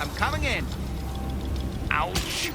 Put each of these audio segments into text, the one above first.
I'm coming in. Ouch.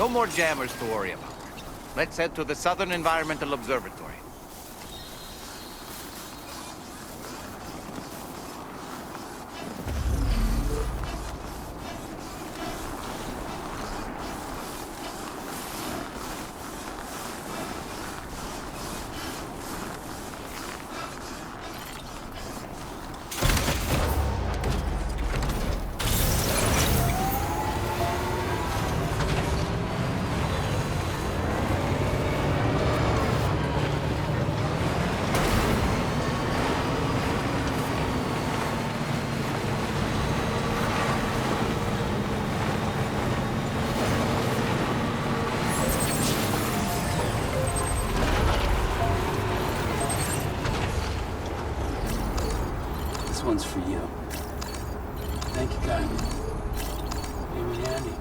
No more jammers to worry about. Let's head to the Southern Environmental Observatory. This one's for you. Thank you, Diamond. Amy and Andy.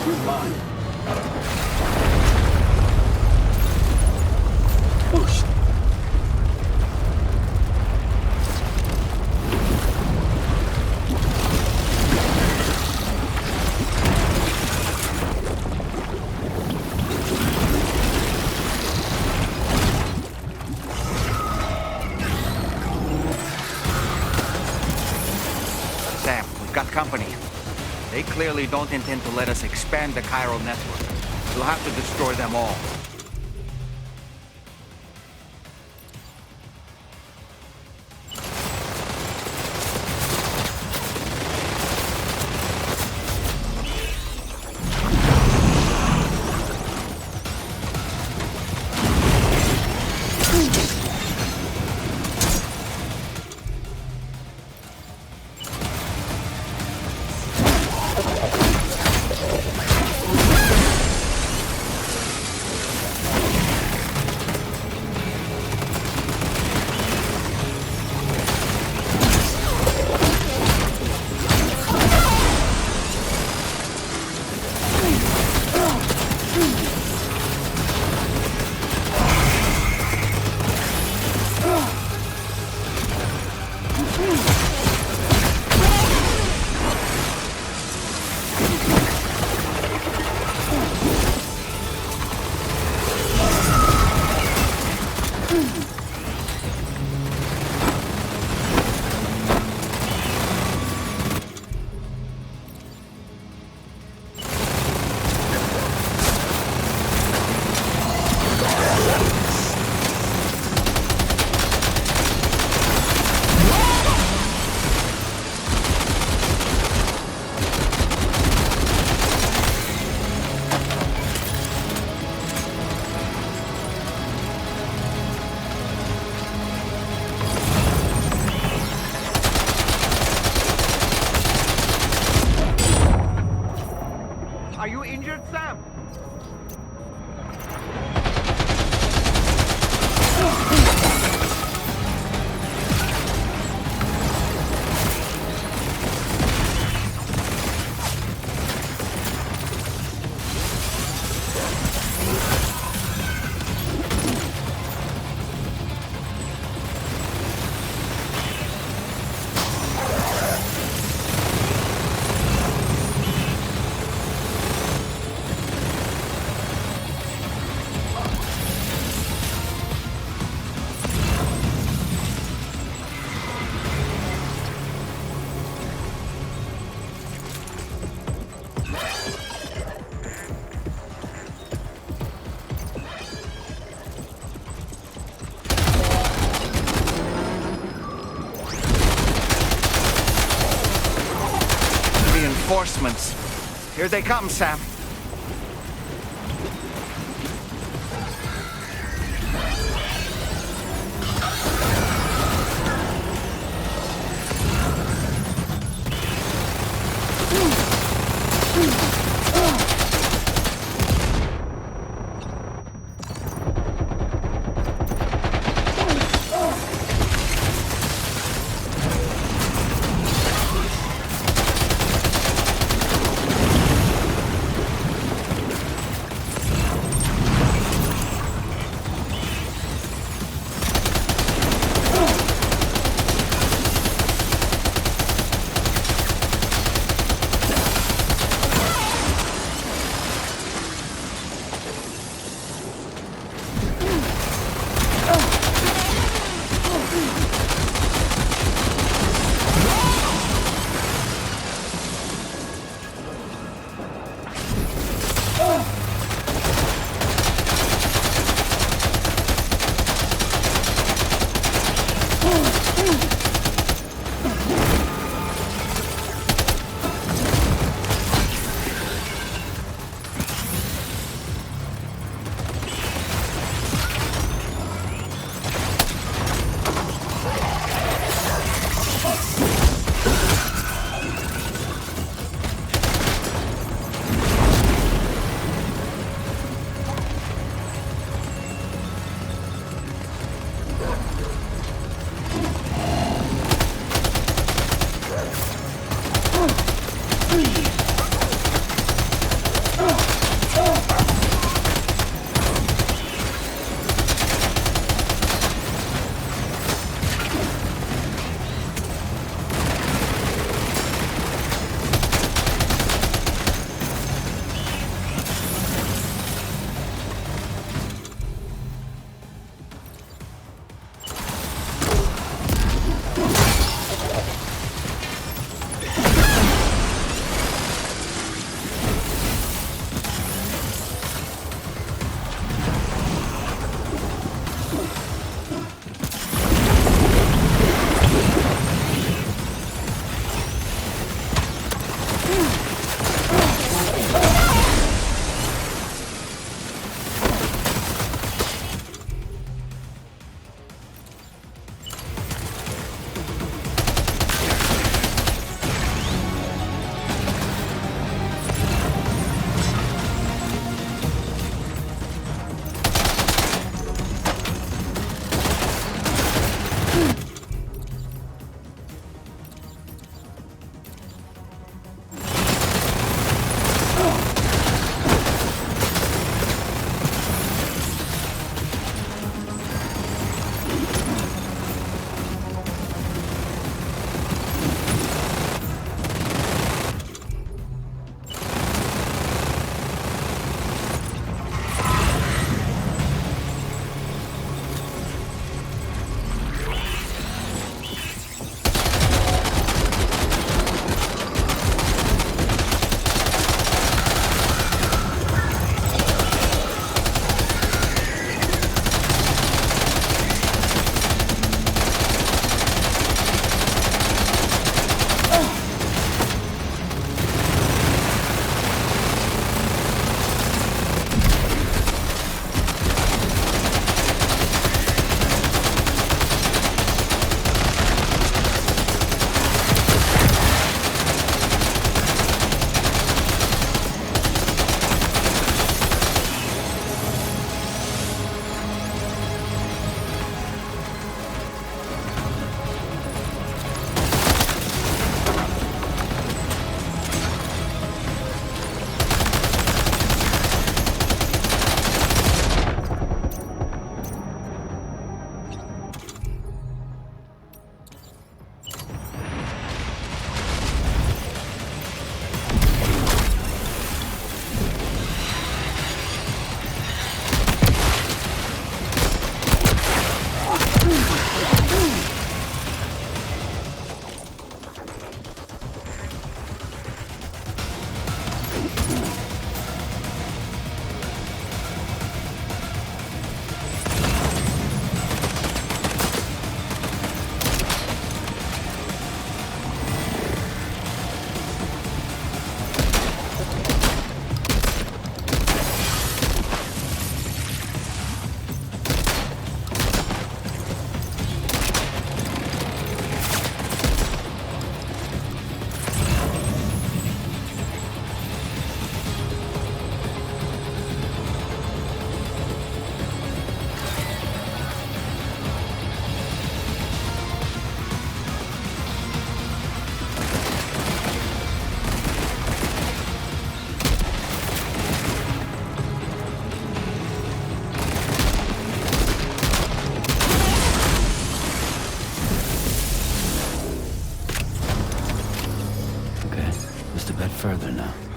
You're mine. Oh, shit. Sam, we've got company. They clearly don't intend to let us expand the chiral network. We'll have to destroy them all. Are you injured, Sam? Reinforcements. Here they come, Sam.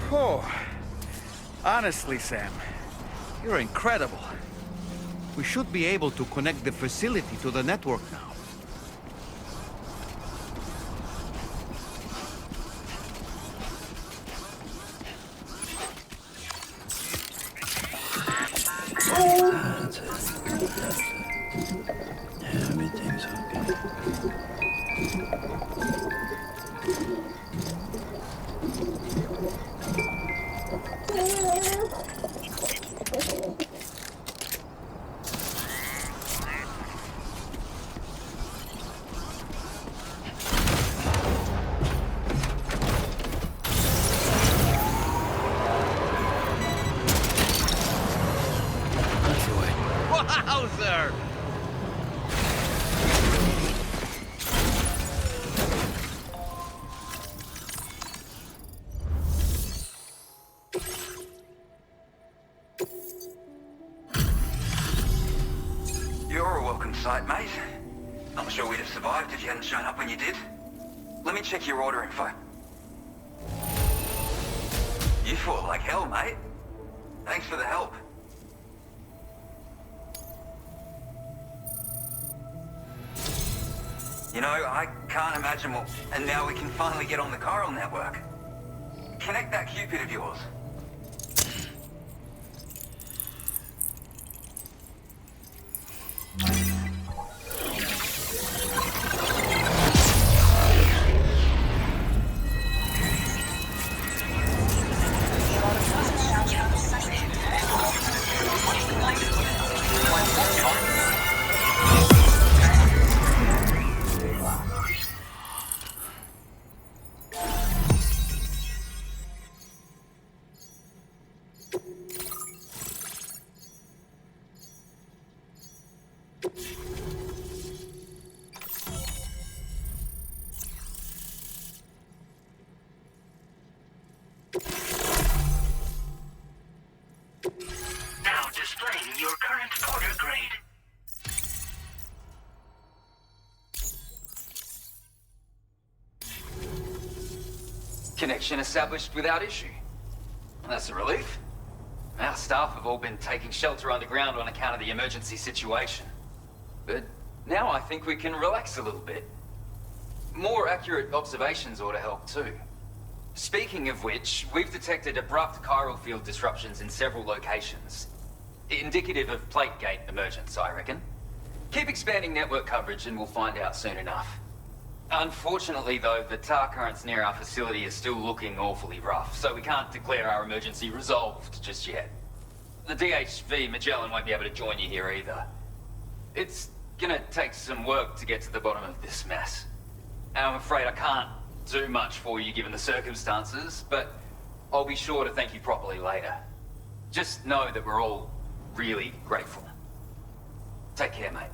Oh, honestly, Sam, you're incredible. We should be able to connect the facility to the network now. That's it. Everything's okay. Wowzer! You're a welcome sight, mate. I'm sure we'd have survived if you hadn't shown up when you did. Let me check your order info. You fought like hell, mate. Thanks for the help. You know, I can't imagine what... And now we can finally get on the chiral network. Connect that Cupid of yours. Now displaying your current order grade. Connection established without issue. That's a relief. Our staff have all been taking shelter underground on account of the emergency situation. But now I think we can relax a little bit. More accurate observations ought to help too. Speaking of which, we've detected abrupt chiral field disruptions in several locations. Indicative of plate gate emergence, I reckon. Keep expanding network coverage and we'll find out soon enough. Unfortunately though, the tar currents near our facility are still looking awfully rough, so we can't declare our emergency resolved just yet. The DHV Magellan won't be able to join you here either. It's gonna take some work to get to the bottom of this mess. And I'm afraid I can't do much for you given the circumstances, but I'll be sure to thank you properly later. Just know that we're all really grateful. Take care, mate.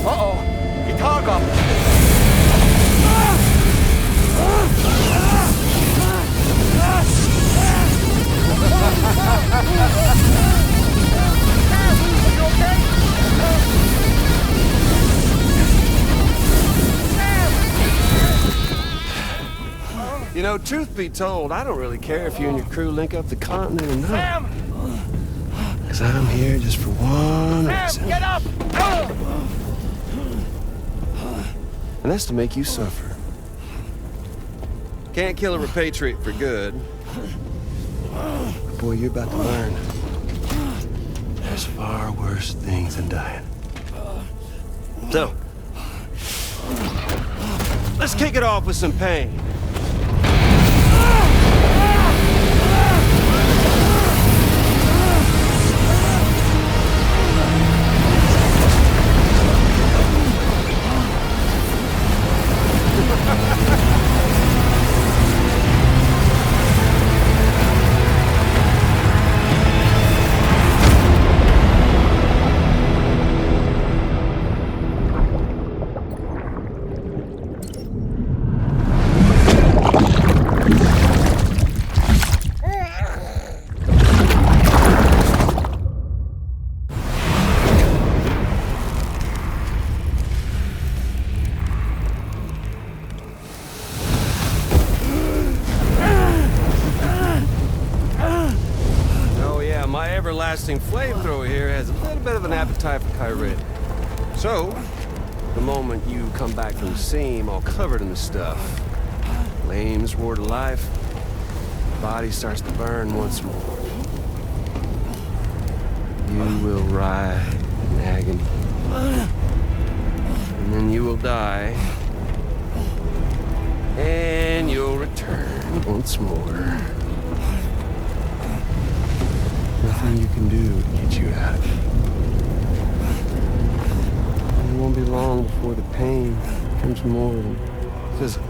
Uh-oh! Guitar gum! You know, truth be told, I don't really care if you and your crew link up the continent or not. Sam! Because I'm here just for one Sam, reason. get up! And that's to make you suffer. Can't kill a repatriate for good. But boy, you're about to learn. There's far worse things than dying. So, let's kick it off with some pain. long-lasting flamethrower here has a little bit of an appetite for Kyrie. So, the moment you come back from the scene all covered in the stuff, flames roar to life, the body starts to burn once more. You will writhe in agony. And then you will die. And you'll return once more. Nothing you can do to get you out of it. And it won't be long before the pain becomes more than physical.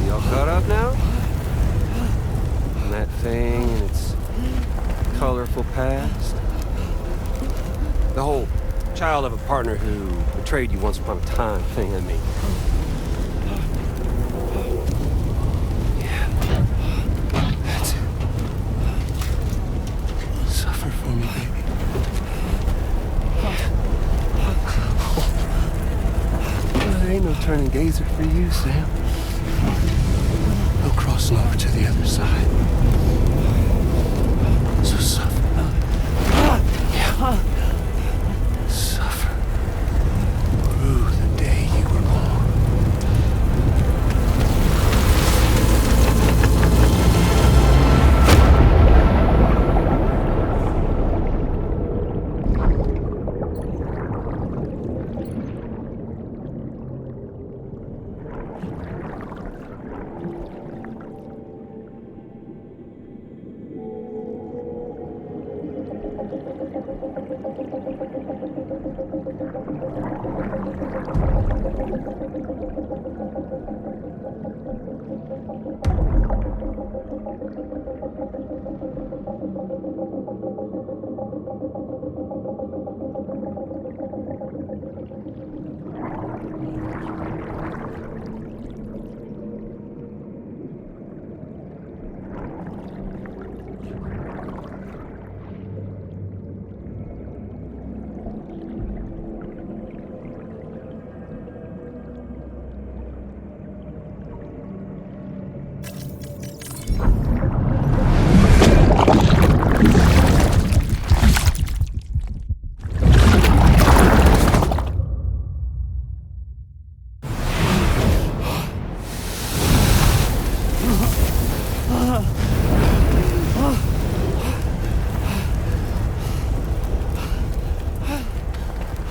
Y'all caught up now? On that thing and its colorful past? The whole child of a partner who betrayed you once upon a time thing, I mean. Yeah. That's it. Suffer for me, baby. There ain't no turning gazer for you, Sam. No crossing over to the other side. So suffer. Yeah. Suffer. Through the day you were born.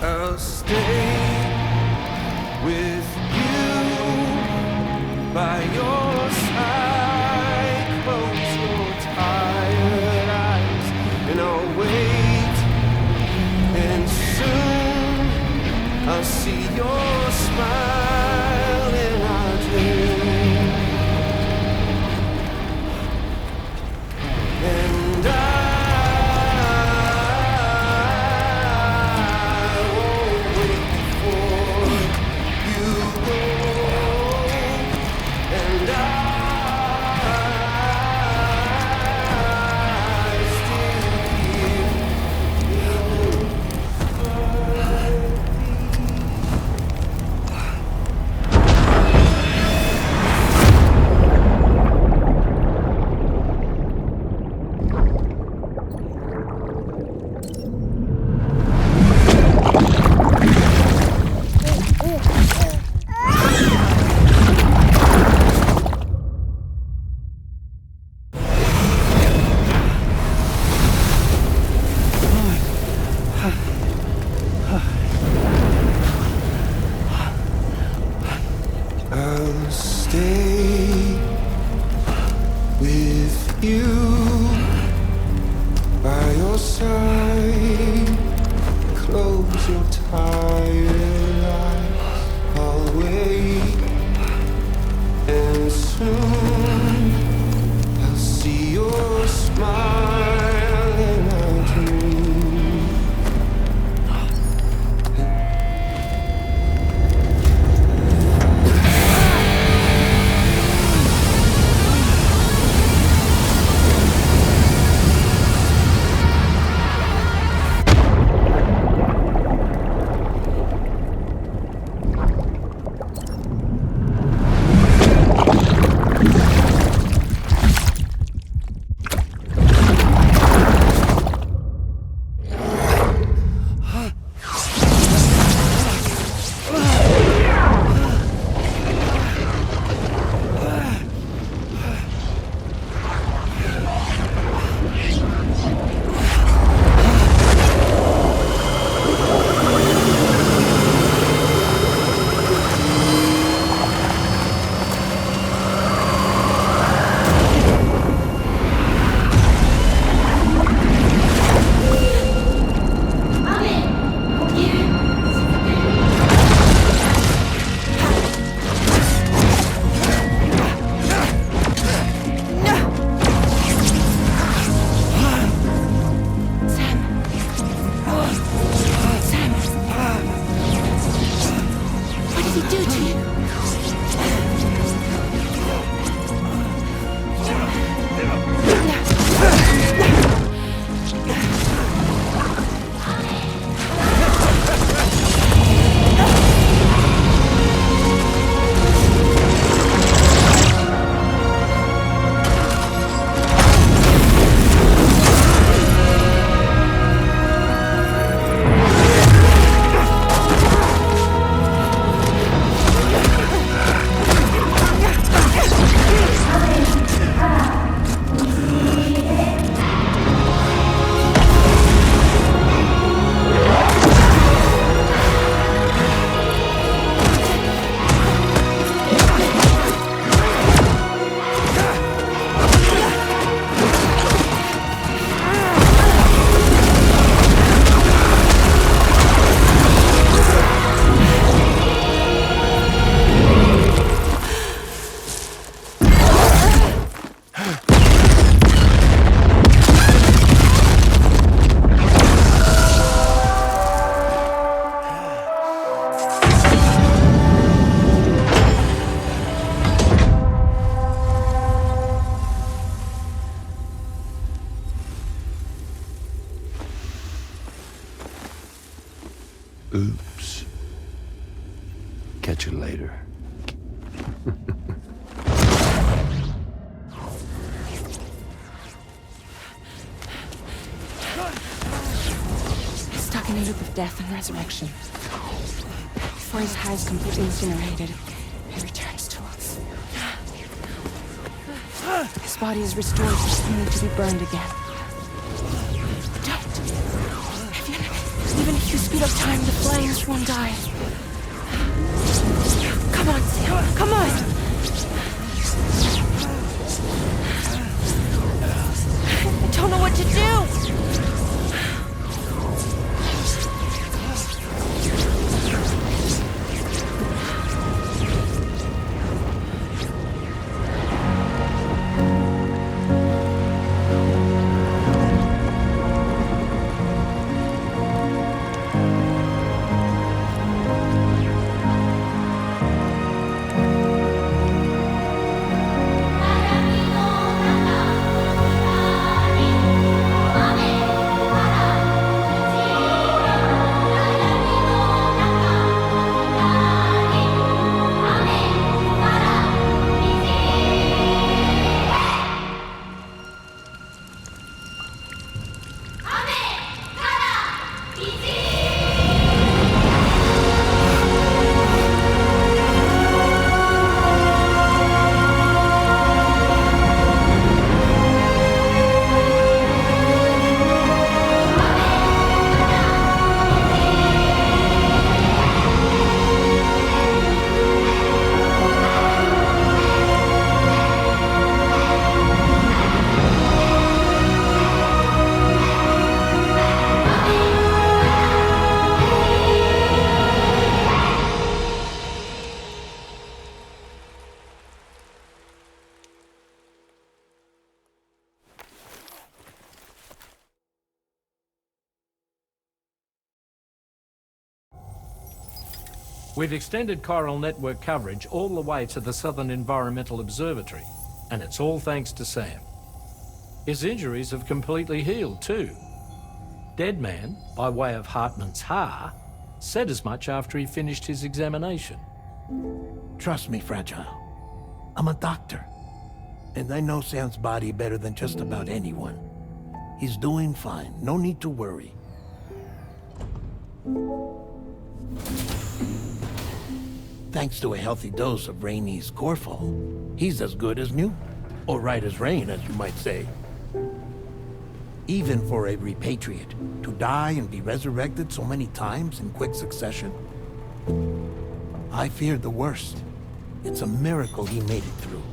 I'll stay with you by your side, close Oops. Catch you later. Stuck in a loop of death and resurrection. Before his heart is completely incinerated, he returns to us. His body is restored just only to be burned again. Don't! Even if you speed up time, the flames won't die. Come on, Sam. Come on! I don't know what to do! We've extended chiral network coverage all the way to the Southern Environmental Observatory, and it's all thanks to Sam. His injuries have completely healed too. Deadman, by way of Hartman's Ha, said as much after he finished his examination. Trust me, Fragile. I'm a doctor, and I know Sam's body better than just about anyone. He's doing fine. No need to worry. Thanks to a healthy dose of Rainey's Corfol, he's as good as new. Or right as rain, as you might say. Even for a repatriate, to die and be resurrected so many times in quick succession. I feared the worst. It's a miracle he made it through.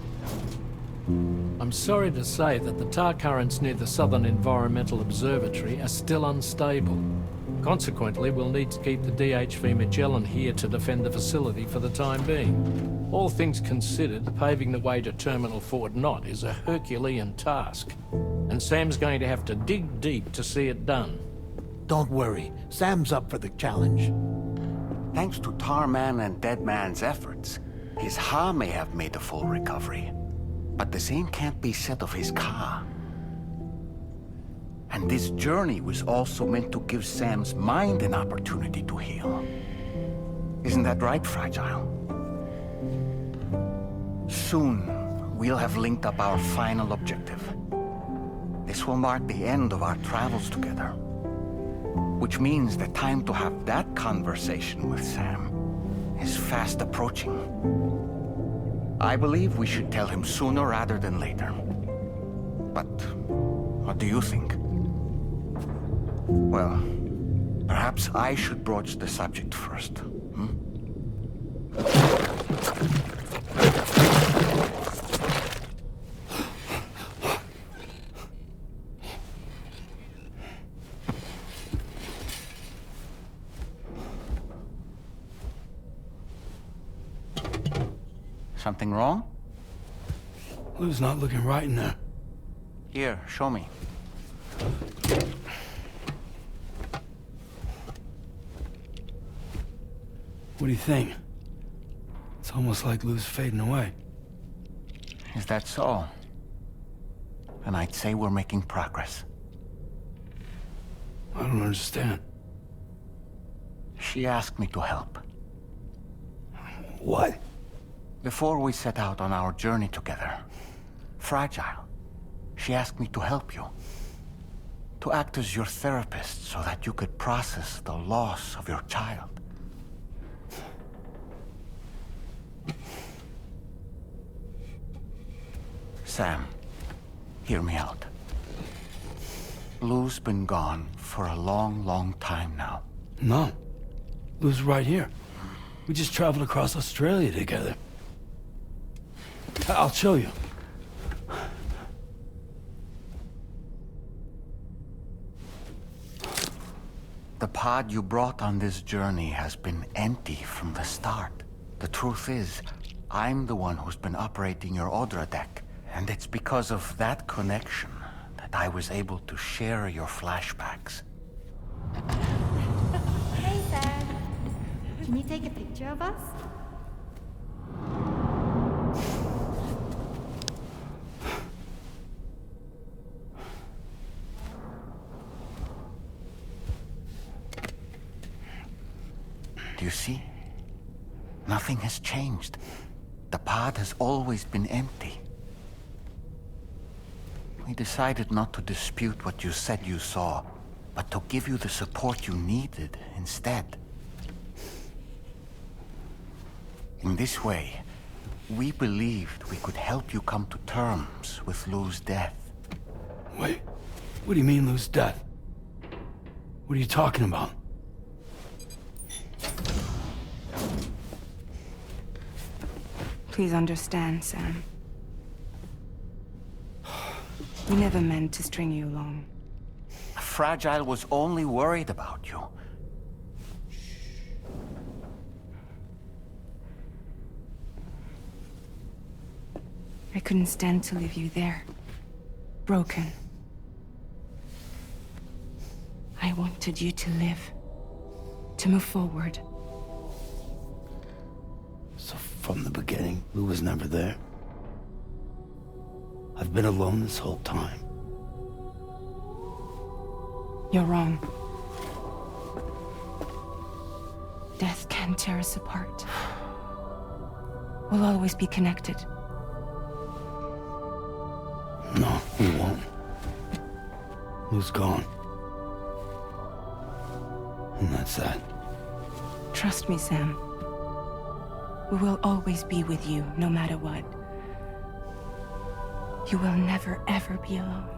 I'm sorry to say that the tar currents near the Southern Environmental Observatory are still unstable. Consequently, we'll need to keep the DHV Magellan here to defend the facility for the time being. All things considered, paving the way to Terminal Fort Knott is a Herculean task, and Sam's going to have to dig deep to see it done. Don't worry, Sam's up for the challenge. Thanks to Tarman and Deadman's efforts, his Ha may have made a full recovery. But the same can't be said of his Ka. And this journey was also meant to give Sam's mind an opportunity to heal. Isn't that right, Fragile? Soon, we'll have linked up our final objective. This will mark the end of our travels together. Which means the time to have that conversation with Sam is fast approaching. I believe we should tell him sooner rather than later. But what do you think? Well, perhaps I should broach the subject first, Something wrong? Lou's not looking right in there. Here, show me. What do you think? It's almost like Lou's fading away. Is that so? And I'd say we're making progress. I don't understand. She asked me to help. What? Before we set out on our journey together, Fragile, she asked me to help you. To act as your therapist so that you could process the loss of your child. Sam, hear me out. Lou's been gone for a long, long time now. No. Lou's right here. We just traveled across Australia together. I'll show you. The pod you brought on this journey has been empty from the start. The truth is, I'm the one who's been operating your Audra deck, and it's because of that connection that I was able to share your flashbacks. Hey, Sam. Can you take a picture of us? Do you see? Nothing has changed. The pod has always been empty. We decided not to dispute what you said you saw, but to give you the support you needed instead. In this way, we believed we could help you come to terms with Lou's death. Wait, what do you mean Lou's death? What are you talking about? Please understand, Sam. We never meant to string you along. Fragile was only worried about you. I couldn't stand to leave you there. Broken. I wanted you to live. To move forward. So from the beginning, Lou was never there? I've been alone this whole time. You're wrong. Death can tear us apart. We'll always be connected. No, we won't. Lou's gone. And that's that. Trust me, Sam. We will always be with you, no matter what. You will never, ever be alone.